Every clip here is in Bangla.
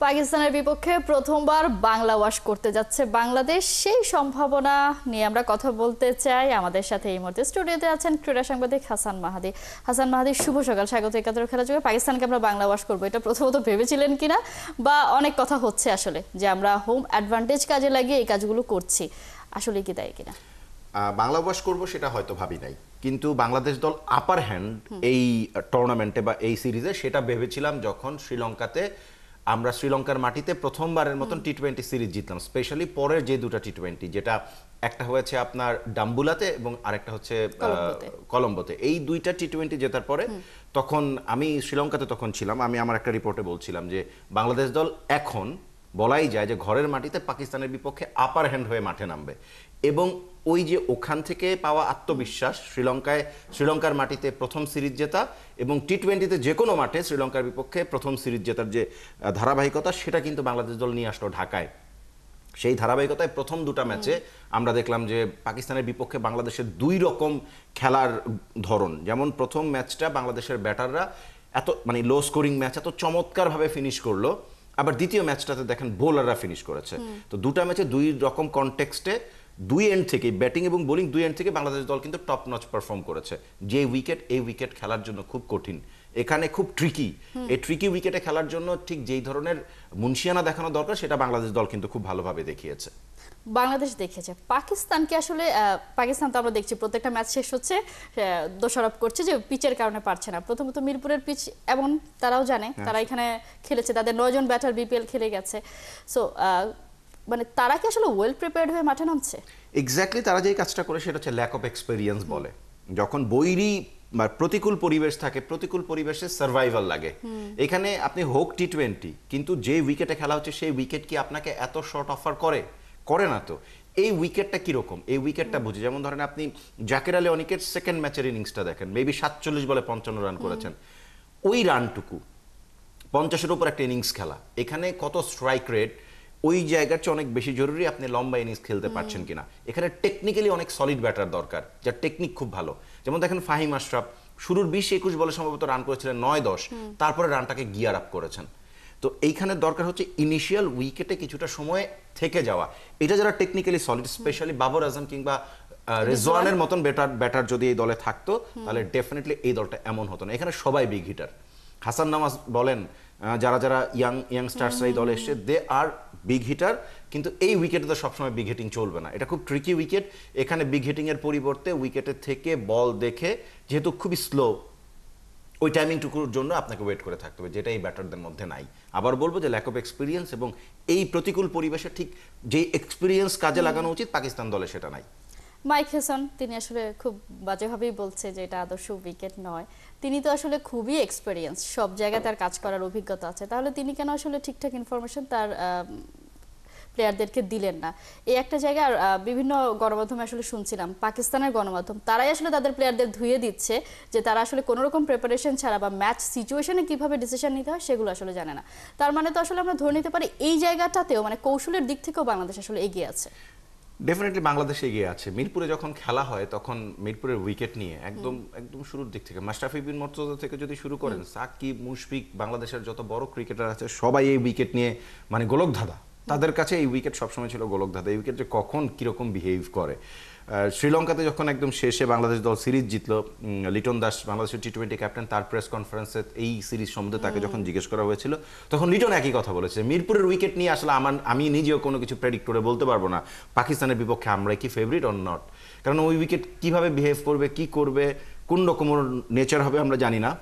পাকিস্তানের বিপক্ষে প্রথমবার বাংলা ওয়াশ করতে যাচ্ছে বাংলাদেশ, সেই সম্ভাবনা নিয়ে আমরা কথা বলতে চাই। আমাদের সাথে এই মুহূর্তে স্টুডিওতে আছেন ক্রীড়া সাংবাদিক হাসান মাহাদি। হাসান মাহাদি, শুভ সকাল, স্বাগত একাত্তর খেলা যোগে। পাকিস্তানকে আমরা বাংলা ওয়াশ করবো, এটা প্রথমত ভেবেছিলেন কিনা, বা অনেক কথা হচ্ছে আসলে যে আমরা হোম অ্যাডভান্টেজ কাজে লাগিয়ে এই কাজগুলো করছি, আসলে কি তাই কিনা? বাংলা ওয়াশ করবো সেটা হয়তো ভাবি নাই, কিন্তু বাংলাদেশ দল আপার হ্যান্ড এই টুর্নামেন্টে বা এই সিরিজে সেটা ভেবেছিলাম যখন শ্রীলঙ্কাতে আমরা শ্রীলঙ্কার মাটিতে প্রথমবারের মতন টি-20 সিরিজ জিতলাম। স্পেশালি পরের যে দুটো টি-20, যেটা একটা হয়েছে আপনার ডাম্বুলাতে এবং আরেকটা হচ্ছে কলম্বোতে, এই দুইটা টি-20 জেতার পরে তখন আমি শ্রীলঙ্কাতে তখন ছিলাম। আমি আমার একটা রিপোর্টে বলছিলাম যে বাংলাদেশ দল এখন বলাই যায় যে ঘরের মাটিতে পাকিস্তানের বিপক্ষে আপার হ্যান্ড হয়ে মাঠে নামবে, এবং ওই যে ওখান থেকে পাওয়া আত্মবিশ্বাস, শ্রীলঙ্কার মাটিতে প্রথম সিরিজ জেতা এবং টি-20তে যে কোনো মাঠে শ্রীলঙ্কার বিপক্ষে প্রথম সিরিজ জেতার যে ধারাবাহিকতা, সেটা কিন্তু বাংলাদেশ দল নিয়ে আসলো ঢাকায়। সেই ধারাবাহিকতায় প্রথম দুটো ম্যাচে আমরা দেখলাম যে পাকিস্তানের বিপক্ষে বাংলাদেশের দুই রকম খেলার ধরন। যেমন প্রথম ম্যাচটা বাংলাদেশের ব্যাটাররা এত লো স্কোরিং ম্যাচ এত চমৎকারভাবে ফিনিশ করলো, আবার দ্বিতীয় ম্যাচটাতে দেখেন বোলাররা ফিনিশ করেছে। তো দুটা ম্যাচে দুই রকম কনটেক্সটে দুই এন্ড থেকে, ব্যাটিং এবং বোলিং দুই এন্ড থেকে বাংলাদেশ দল কিন্তু টপ নচ পারফর্ম করেছে। যে উইকেট, এই উইকেট খেলার জন্য খুব কঠিন, এখানে খুব ট্রিকি। এই ট্রিকি উইকেটে খেলার জন্য ঠিক যেই ধরনের মুনশিয়ানা দেখানো দরকার সেটা বাংলাদেশ দল কিন্তু খুব ভালোভাবে দেখিয়েছে। বাংলাদেশ দেখেছে পাকিস্তানকে আসলে। পাকিস্তান তো আমরা দেখছি প্রত্যেকটা ম্যাচ শেষ হচ্ছে দোষারোপ করছে যে পিচের কারণে পারছে না। প্রথমত মিরপুরের পিচ, এবং তারাও জানে, তারা এখানে খেলেছে, তাদের 9 জন ব্যাটার বিপিএল খেলে গেছে। সো তারা কি আসলে ওয়েল প্রিপেয়ার্ড হয়ে মাঠে নামছে? এক্স্যাক্টলি, তারা যেই কাজটা করে সেটা হচ্ছে ল্যাক অফ এক্সপেরিয়েন্স বলে। যখন বৈরী বা প্রতিকূল পরিবেশ থাকে, প্রতিকূল পরিবেশে সার্ভাইভাল লাগে। এখানে আপনি হোক টি-20, কিন্তু যে উইকেটে খেলা হচ্ছে সেই উইকেট কি আপনাকে এত শর্ট অফার করে না। তো এই উইকেটটা কিরকম, এই উইকেটটা বুঝি। যেমন ধরেন আপনি জাকির আলী অনিকের সেকেন্ড ম্যাচের ইনিংসটা দেখেন, মেবি 47 বলে 55 রান করেছেন। ওই রানটুকু 50-এর উপর একটা ইনিংস খেলা, এখানে কত স্ট্রাইক রেট, ওই জায়গার চেয়ে অনেক বেশি জরুরি আপনি লম্বা ইনিংস খেলতে পারছেন কিনা। এখানে টেকনিক্যালি অনেক সলিড ব্যাটার দরকার, যার টেকনিক খুব ভালো। যেমন দেখেন ফাহিম আশরাফ শুরুর 20-21 বলে সম্ভবত রান করেছিলেন 9-10, তারপরে রানটাকে গিয়ার আপ করেছেন। তো এইখানে দরকার হচ্ছে ইনিশিয়াল উইকেটে কিছুটা সময় থেকে যাওয়া। এটা যারা technically solid, specially Babar Azam কিংবা রেজওয়ানের মতন ব্যাটার যদি এই দলে থাকতো, তাহলে ডেফিনেটলি এই দলটা এমন হতো না। এখানে সবাই বিগ হিটার, হাসান নামাজ বলেন, যারা যারা ইয়াংস্টার্সরা এই দলে এসছে, দে আর বিগ হিটার। কিন্তু এই উইকেটে তো সবসময় বিগ হিটিং চলবে না, এটা খুব ট্রিকি উইকেট। এখানে বিগ হিটিংয়ের পরিবর্তে উইকেটের থেকে বল দেখে, যেহেতু খুবই স্লো, ওই টাইমিংটুকুর জন্য আপনাকে ওয়েট করে থাকতে হবে, যেটা এই ব্যাটারদের মধ্যে নাই। আবার বলবো যে ল্যাক অফ এক্সপিরিয়েন্স, এবং এই প্রতিকূল পরিবেশে ঠিক যে এক্সপিরিয়েন্স কাজে লাগানো উচিত পাকিস্তান দলে সেটা নাই। মাইক হেসন, তিনি আসলে খুব বাজেভাবেই বলছে যে এটা আদর্শ উইকেট নয়। তিনি তো আসলে খুবই এক্সপেরিয়েন্স, সব জায়গায় তার কাজ করার অভিজ্ঞতা আছে, তাহলে তিনি কেন আসলে ঠিকঠাক ইনফরমেশন তার প্লেয়ারদেরকে দিলেন না? এই একটা জায়গায় বিভিন্ন গণমাধ্যমে আসলে শুনছিলাম, পাকিস্তানের গণমাধ্যম তারাই আসলে তাদের প্লেয়ারদের ধুয়ে দিচ্ছে যে তারা আসলে কোনো রকম প্রিপারেশন ছাড়া বা ম্যাচ সিচুয়েশনে কিভাবে ডিসিশন নিতে হয় সেগুলো আসলে জানে না। তার মানে তো আসলে আমরা ধরে নিতে পারি এই জায়গাটাতেও কৌশলের দিক থেকেও বাংলাদেশ আসলে এগিয়ে আছে। ডেফিনেটলি বাংলাদেশ এগিয়ে আছে। মিরপুরে যখন খেলা হয় তখন মিরপুরের উইকেট নিয়ে একদম শুরুর দিক থেকে মাশরাফি বিন মুর্তজা থেকে যদি শুরু করেন, সাকিব, মুশফিক, বাংলাদেশের যত বড় ক্রিকেটার আছে সবাই এই উইকেট নিয়ে গোলকধাঁধা। তাদের কাছে এই উইকেট সবসময় ছিল গোলকধাঁধা, এই উইকেট যে কখন কিরকম বিহেভ করে। শ্রীলঙ্কাতে যখন একদম শেষে বাংলাদেশ দল সিরিজ জিতলো, লিটন দাস বাংলাদেশের টি-20 ক্যাপ্টেন, তার প্রেস কনফারেন্সে এই সিরিজ সম্বন্ধে তাকে যখন জিজ্ঞেস করা হয়েছিল, তখন লিটন একই কথা বলেছে, মিরপুরের উইকেট নিয়ে আসলে আমি নিজেও কোনো কিছু প্রেডিক্ট করে বলতে পারবো না পাকিস্তানের বিপক্ষে আমরা কি ফেভারিট অর নট, কারণ ওই উইকেট কিভাবে বিহেভ করবে, কি করবে, কোন রকম নেচার হবে আমরা জানি না।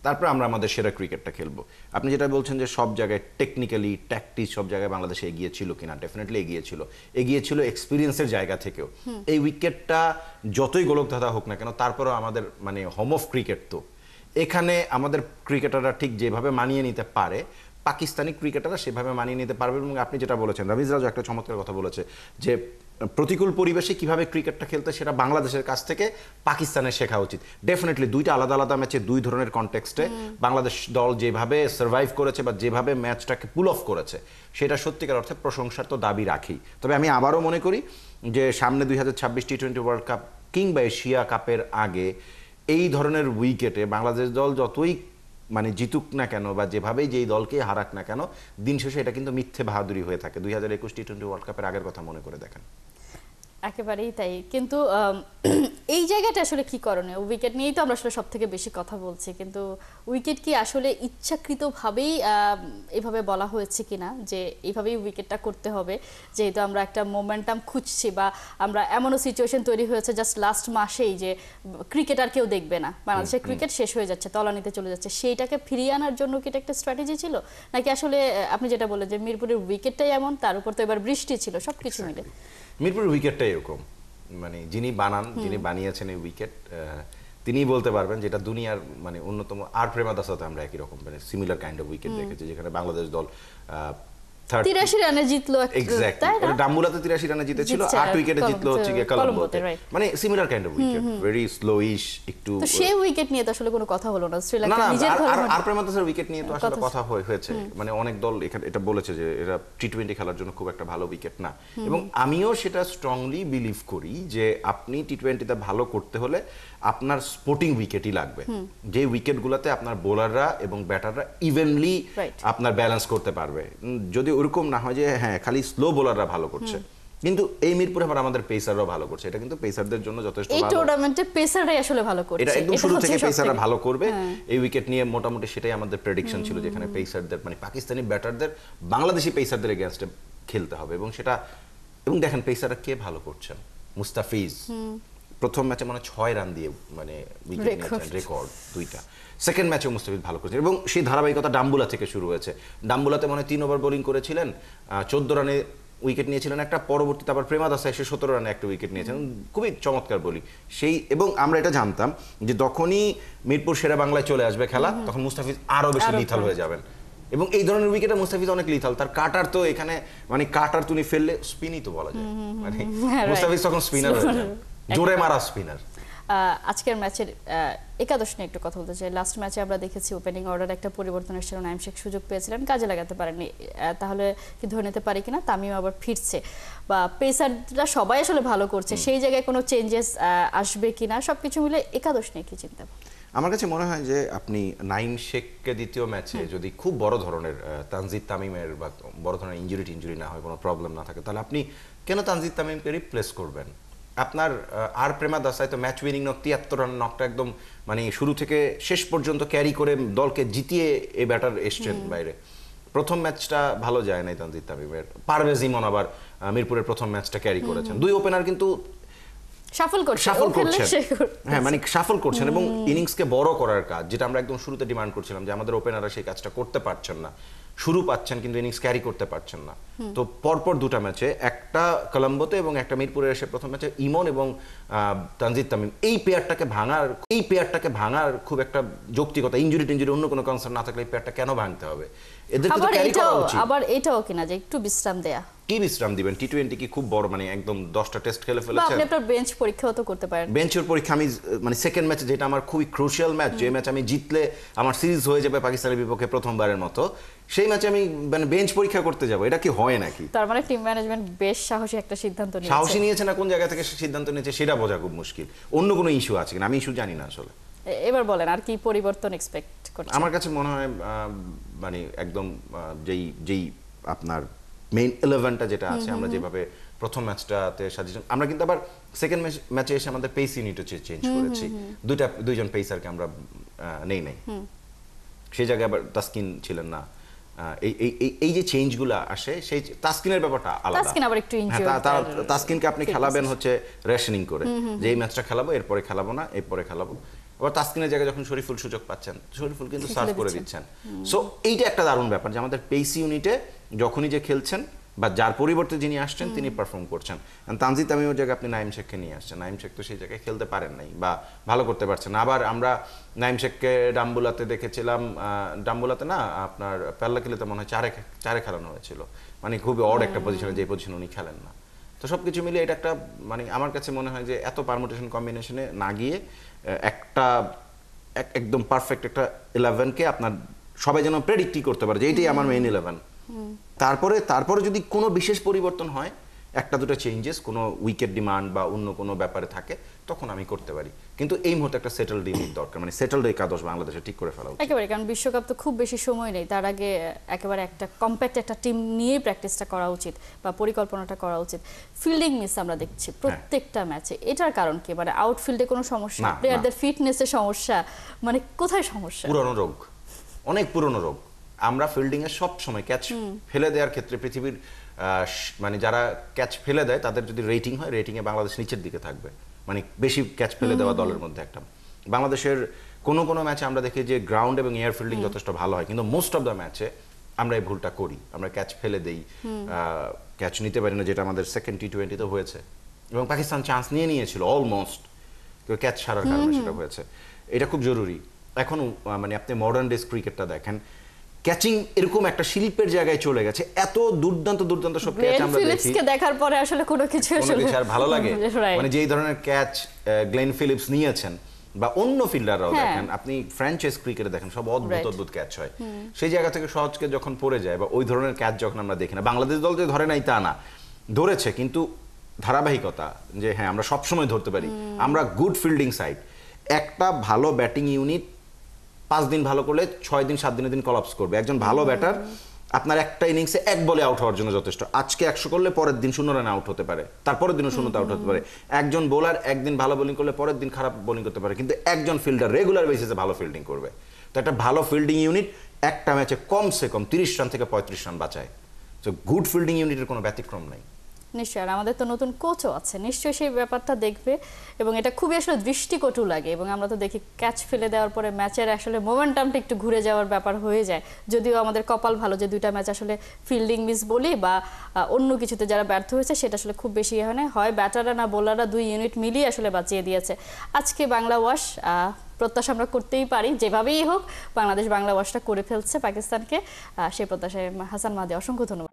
তারপর আমরা আমাদের সেরা ক্রিকেটটা খেলবো। আপনি যেটা বলছেন যে সব জায়গায় টেকনিক্যালি ট্যাকটিক্স সব জায়গায় বাংলাদেশে এগিয়ে ছিল কিনা, ডেফিনেটলি এগিয়ে ছিল এক্সপিরিয়েন্সের জায়গা থেকেও। এই উইকেটটা যতই গোলকধাঁধা হোক না কেন, তারপরেও আমাদের হোম অফ ক্রিকেট, তো এখানে আমাদের ক্রিকেটাররা ঠিক যেভাবে মানিয়ে নিতে পারে, পাকিস্তানি ক্রিকেটাররা সেভাবে মানিয়ে নিতে পারবে। এবং আপনি যেটা বলেছেন, রমিজ রাজু একটা চমৎকার কথা বলেছে যে প্রতিকূল পরিবেশে কিভাবে ক্রিকেটটা খেলতে, সেটা বাংলাদেশের কাছ থেকে পাকিস্তানের শেখা উচিত। ডেফিনেটলি দুইটা আলাদা আলাদা ম্যাচে দুই ধরনের কনটেক্সটে বাংলাদেশ দল যেভাবে সার্ভাইভ করেছে বা যেভাবে ম্যাচটাকে পুল অফ করেছে, সেটা সত্যিকার অর্থে প্রশংসার তো দাবি রাখি। তবে আমি আবারও মনে করি যে সামনে 2026 টি-20 ওয়ার্ল্ড কাপ কিংবা এশিয়া কাপের আগে এই ধরনের উইকেটে বাংলাদেশ দল যতই মানে জিতুক না কেন বা যেভাবেই যেই দলকে হারাক না কেন, দিন শেষে এটা কিন্তু মিথ্যে বাহাদুরি হয়ে থাকে। 2021 টি-20 ওয়ার্ল্ড কাপের আগের কথা মনে করে দেখেন। একেবারেই তাই, কিন্তু এই জায়গাটা আসলে কি করণীয়? উইকেট নিয়েই তো আমরা আসলে সব থেকে বেশি কথা বলছি, কিন্তু উইকেট কি আসলে ইচ্ছাকৃতভাবেই এভাবে বলা হয়েছে কিনা যে এইভাবেই উইকেটটা করতে হবে, যেহেতু আমরা একটা মোমেন্টাম খুঁজছি বা আমরা এমনও সিচুয়েশন তৈরি হয়েছে জাস্ট লাস্ট মাসেই যে ক্রিকেট আর কেউ দেখবে না, বাংলাদেশের ক্রিকেট শেষ হয়ে যাচ্ছে, তলানিতে চলে যাচ্ছে, সেইটাকে ফিরিয়ে আনার জন্য কি এটা একটা স্ট্র্যাটেজি ছিল, নাকি আসলে আপনি যেটা বললেন যে মিরপুরের উইকেটটাই এমন, তার উপর তো এবার বৃষ্টি ছিল, সবকিছু মিলে মিরপুরের উইকেটটাই এরকম, মানে যিনি বানিয়েছেন এই উইকেট তিনিই বলতে পারবেন, যেটা দুনিয়ার মানে অন্যতম। আর প্রেমাদাসাতে আমরা একই রকম মানে সিমিলার কাইন্ড অফ উইকেট দেখেছি, যেখানে বাংলাদেশ দল 83 রানে জিতলো, ডাম্বুলাতে 83 রানে জিতেছিল, 8 উইকেটে জিতলো হচ্ছে গিয়ে কলম্বোতে, মানে similar kind of wicket, very slowish একটু। তো সেই উইকেট নিয়ে তো আসলে কোনো কথা হলো না শ্রীলঙ্কা নিজের ঘরে। আর প্রেমাদাসের উইকেট নিয়ে তো আসলে কথা হয়েছে, মানে অনেক দল এটা বলেছে যে এরা টি-20 খেলার জন্য খুব একটা ভালো উইকেট না, এবং আমিও সেটা স্ট্রংলি বিলিভ করি যে আপনি টি-20তে ভালো করতে হলে আপনার স্পোর্টিং উইকেটই লাগবে, যে উইকেটগুলোতে আপনার বোলাররা এবং ব্যাটাররা ইভেনলি আপনার ব্যালেন্স করতে পারবে। যদি ওরকম না হয় যে হ্যাঁ খালি স্লো বোলাররা ভালো করছে, কিন্তু এই মিরপুরে আবার আমাদের পেসাররাও ভালো করছে, এটা কিন্তু পেসারদের জন্য যথেষ্ট ভালো। এই টুর্নামেন্টে পেসাররাই আসলে ভালো করছে, এটা একদম শুরু থেকে পেসাররা ভালো করবে এই উইকেট নিয়ে মোটামুটি সেটাই আমাদের প্রেডিকশন ছিল, যেখানে পেসারদের মানে পাকিস্তানি ব্যাটারদের বাংলাদেশি পেসারদের এগেইনস্টে খেলতে হবে, এবং দেখেন পেসাররা কে ভালো করছেন। মুস্তাফিজ প্রথম ম্যাচে মানে 6 রান দিয়ে মানে উইকেট নিয়েছেন, রেকর্ড 2টা। সেকেন্ড ম্যাচেও মুস্তাফিজ ভালো করেছেন, এবং সেই ধারাবাহিকতা ডাম্বুলা থেকে শুরু হয়েছে। ডাম্বুলাতে মানে 3 ওভার বোলিং করেছিলেন, 14 রানে উইকেট নিয়েছিলেন একটা, পরবর্তীতে আবার প্রেমাদাসা এসে 17 রানে একটা উইকেট নিয়েছেন, খুবই চমৎকার বোলিং সেই। এবং আমরা এটা জানতাম যে যখনই মিরপুর শেরে বাংলায় চলে আসবে খেলা, তখন মুস্তাফিজ আরো বেশি লিথাল হয়ে যাবেন, এবং এই ধরনের উইকেটে মুস্তাফিজ অনেক লিথাল। তার কাটার তো এখানে মানে কাটার তুমি ফেললে স্পিনই তো বলা যায়, মানে মুস্তাফিজ তখন স্পিনার হয়ে যায়, জোরে মারা স্পিনার। আজকের ম্যাচের একাদশ নিয়ে একটু কথা বলতে চাই। লাস্ট ম্যাচে আমরা দেখেছি ওপেনিং অর্ডার একটা পরিবর্তন এসেছিল, নাইম শেখ সুযোগ পেয়েছিলেন, কাজে লাগাতে পারেননি, তাহলে কি ধরে নিতে পারি কিনা তামিম আবার ফিরছে, বা পেসাররা সবাই আসলে ভালো করছে, সেই জায়গায় কোনো চেঞ্জেস আসবে কিনা, সবকিছু মিলে একাদশ নিয়ে কি চিন্তা? আমার কাছে মনে হয় যে আপনি নাইম শেখকে দ্বিতীয় ম্যাচে যদি খুব বড় ধরনের তানজিদ তামিমের বা বড় ধরনের ইনজুরি না হয়, কোনো প্রবলেম না থাকে, তাহলে আপনি কেন তানজিদ তামিমকে রিপ্লেস করবেন? আপনার আর প্রেমাদাসায় তো ম্যাচ উইনিং নক 73 রান নকটা একদম মানে শুরু থেকে শেষ পর্যন্ত ক্যারি করে দলকে জিতিয়ে এই ব্যাটার এসছেন বাইরে। প্রথম ম্যাচটা ভালো যায় নাই তানজিদ তামিমের, পারভেজ ইমন আবার মিরপুরের প্রথম ম্যাচটা ক্যারি করেছেন। দুই ওপেনার কিন্তু শাফল করছেন, হ্যাঁ মানে শাফল করছেন, এবং ইনিংসকে বড় করার কাজ, যেটা আমরা একদম শুরুতে ডিমান্ড করছিলাম যে আমাদের ওপেনাররা সেই কাজটা করতে পারছেন না, শুরু পাচ্ছেন কিন্তু ইনিংস ক্যারি করতে পারছেন না। তো পরপর দুটা ম্যাচে, একটা কলম্বোতে এবং একটা মিরপুরে এসে প্রথম ম্যাচে ইমন এবং তানজিদ তামিম এই পেয়ারটাকে ভাঙার খুব একটা যৌক্তিকতা, ইনজুরি অন্য কোনো কনসার্ন না থাকলে এই পেয়ারটা কেন ভাঙতে হবে? এদেরকে তো ক্যারি করা উচিত। আবার এটাও কিনা যে একটু বিশ্রাম দেয়া, কি বিশ্রাম দিবেন? টি-20 কি খুব বড় মানে একদম 10টা টেস্ট খেলে ফেলেছেন, আপনি একটা বেঞ্চ পরীক্ষাও তো করতে পারেন। বেঞ্চের পরীক্ষা আমি মানে সেকেন্ড ম্যাচে, যেটা আমার খুবই ক্রুশিয়াল ম্যাচ, যে ম্যাচ আমি জিতলে আমার সিরিজ হয়ে যাবে পাকিস্তানের বিপক্ষে প্রথমবারের মতো, সেই ম্যাচে আমি মানে বেঞ্চ পরীক্ষা করতে যাব, এটা কি হয় নাকি? তার মানে টিম ম্যানেজমেন্ট বেশ সাহসী একটা সিদ্ধান্ত নিয়েছে। সাহসী নিয়েছে না, কোন জায়গা থেকে সিদ্ধান্ত নিয়েছে সেটা বোঝা খুব মুশকিল। অন্য কোনো ইস্যু আছে কিনা আমি ইস্যু জানি না আসলে। এবার বলেন আর কি পরিবর্তন এক্সপেক্ট করছেন? আমার কাছে মনে হয় মানে একদম যেই আপনার মেইন 11টা যেটা আছে, আমরা যেভাবে প্রথম ম্যাচটাতে সাজিয়েছি, আমরা কিন্তু আবার সেকেন্ড ম্যাচে এসে আমাদের পেস ইউনিটও চেঞ্জ করেছি, দুইজন পেসারকে আমরা নেই সেই জায়গায় আবার তাসকিন ছিলেন না। এই যে চেঞ্জগুলো আসে, সেই তাসকিনের ব্যাপারটা আলাদা। তাসকিন আবার একটু ইনজুরি, তাসকিনকে আপনি খেলাবেন হচ্ছে রেশনিং করে, যে এই ম্যাচটা খেলাবো, এরপরে খেলাবো না, এরপরে খেলাবো। আবার তাসকিনের জায়গায় যখন শরীফুল সুযোগ পাচ্ছেন, শরীফুল কিন্তু সার্ভ করে দিচ্ছেন। সো এইটা একটা দারুণ ব্যাপার যে আমাদের পেস ইউনিটে যখনই যে খেলছেন বা যার পরিবর্তে যিনি আসছেন তিনি পারফর্ম করছেন। তানজিদ তামিমের জায়গায় আপনি নাইম শেখকে নিয়ে আসছেন, নাইম শেখ তো সেই জায়গায় খেলতে পারেন নাই বা ভালো করতে পারছেন না। আবার আমরা নাইম শেখকে ডাম্বুলাতে দেখেছিলাম, ডাম্বুলাতে না আপনার প্যাল্লাকিলিতে মনে হয় চারে খেলানো হয়েছিল, মানে খুবই অড একটা পজিশনে, যে পজিশনে উনি খেলেন না। তো সব কিছু মিলিয়ে এটা একটা মানে আমার কাছে মনে হয় যে এত পারমুটেশন কম্বিনেশনে না গিয়ে একটা একদম পারফেক্ট একটা 11কে আপনার সবাই যেন প্রেডিক্টই করতে পারে যে এইটাই আমার মেইন 11। তারপরে যদি কোনো বিশেষ পরিবর্তন হয় একটা দুটো চেঞ্জেস কোনো উইকেট ডিমান্ড বা অন্য কোনো ব্যাপারে থাকে তখন আমি করতে পারি, কিন্তু এই মুহূর্তে একটা সেটেলড ইউনিট দরকার, মানে সেটেলড একাদশ বাংলাদেশে ঠিক করে ফেলা উচিত। একেবারে, কারণ বিশ্বকাপ তো খুব বেশি সময় নেই, তার আগে একেবারে একটা কম্প্যাক্ট একটা টিম নিয়েই প্র্যাকটিসটা করা উচিত বা পরিকল্পনাটা করা উচিত। ফিল্ডিং মিস আমরা দেখছি প্রত্যেকটা ম্যাচে, এটার কারণ কি? মানে আউটফিল্ডে কোনো সমস্যা, না, প্লেয়ারদের ফিটনেসের সমস্যা, মানে কোথায় সমস্যা? পুরনো রোগ, অনেক পুরনো রোগ। আমরা ফিল্ডিং এ সব সময় ক্যাচ ফেলে দেওয়ার ক্ষেত্রে পৃথিবীর মানে যারা ক্যাচ ফেলে দেয় তাদের যদি রেটিং হয়, রেটিং এ বাংলাদেশ নিচের দিকে থাকবে, মানে বেশি ক্যাচ ফেলে দেওয়া দলের মধ্যে একটা। বাংলাদেশের কোনো কোনো ম্যাচে আমরা দেখি যে গ্রাউন্ড এবং এয়ার ফিল্ডিং যথেষ্ট ভালো হয়, কিন্তু মোস্ট অফ দ্য ম্যাচে আমরা এই ভুলটা করি, আমরা ক্যাচ ফেলে দেই, ক্যাচ নিতে পারি না, যেটা আমাদের সেকেন্ড টি20-তে হয়েছে। এবং পাকিস্তান চান্স নিয়েছিল অলমোস্ট, কেউ ক্যাচ ছাড়ার কারণে সেটা হয়েছে। এটা খুব জরুরি। এখন মানে আপনি মডার্ন ডেজ ক্রিকেটটা দেখেন, ক্যাচিং এরকম একটা শিল্পের জায়গায় চলে গেছে, এত দুর্দান্ত দুর্দান্ত সব ক্যাচ আমরা দেখি। ফিলিপসকে দেখার পরে আসলে কোনো কিছু আর ভালো লাগে, মানে যেই ধরনের ক্যাচ গ্লেন ফিলিপস নিয়েছেন বা অন্য ফিল্ডাররাও দেখেন, আপনি ফ্র্যাঞ্চাইজ ক্রিকেটে দেখেন সব অদ্ভুত অদ্ভুত ক্যাচ হয়। সেই জায়গা থেকে সহজকে যখন পড়ে যায় বা ওই ধরনের ক্যাচ যখন আমরা দেখি না, বাংলাদেশ দল যে ধরে নাই তা না, ধরেছে, কিন্তু ধারাবাহিকতা, যে হ্যাঁ আমরা সবসময় ধরতে পারি, আমরা গুড ফিল্ডিং সাইড। একটা ভালো ব্যাটিং ইউনিট 5 দিন ভালো করলে 6 দিন 7 দিনের দিন কলাপস করবে। একজন ভালো ব্যাটার আপনার একটা ইনিংসে এক বলে আউট হওয়ার জন্য যথেষ্ট। আজকে 100 করলে পরের দিন 0 রানে আউট হতে পারে, তারপরের দিনও 0তে আউট হতে পারে। একজন বোলার একদিন ভালো বোলিং করলে পরের দিন খারাপ বোলিং করতে পারে, কিন্তু একজন ফিল্ডার রেগুলার বেসিসে ভালো ফিল্ডিং করবে। তো একটা ভালো ফিল্ডিং ইউনিট একটা ম্যাচে কমসে কম 30 রান থেকে 35 রান বাঁচায়। তো গুড ফিল্ডিং ইউনিটের কোনো ব্যতিক্রম নাই। নিশ্চয়ই, আর আমাদের তো নতুন কোচও আছে, নিশ্চয়ই সেই ব্যাপারটা দেখবে, এবং এটা খুবই আসলে দৃষ্টিকটু লাগে। এবং আমরা তো দেখি ক্যাচ ফেলে দেওয়ার পরে ম্যাচের আসলে মোমেন্টামটা একটু ঘুরে যাওয়ার ব্যাপার হয়ে যায়। যদিও আমাদের কপাল ভালো যে 2টা ম্যাচ আসলে ফিল্ডিং মিস বলি বা অন্য কিছুতে যারা ব্যর্থ হয়েছে সেটা আসলে খুব বেশি হয় ব্যাটাররা না বোলাররা, 2 ইউনিট মিলিয়ে আসলে বাঁচিয়ে দিয়েছে আজকে বাংলা ওয়াশ। প্রত্যাশা আমরা করতেই পারি যেভাবেই হোক বাংলাদেশ বাংলা ওয়াশটা করে ফেলছে পাকিস্তানকে, সেই প্রত্যাশায় হাসান মাহদি অসংখ্য ধন্যবাদ।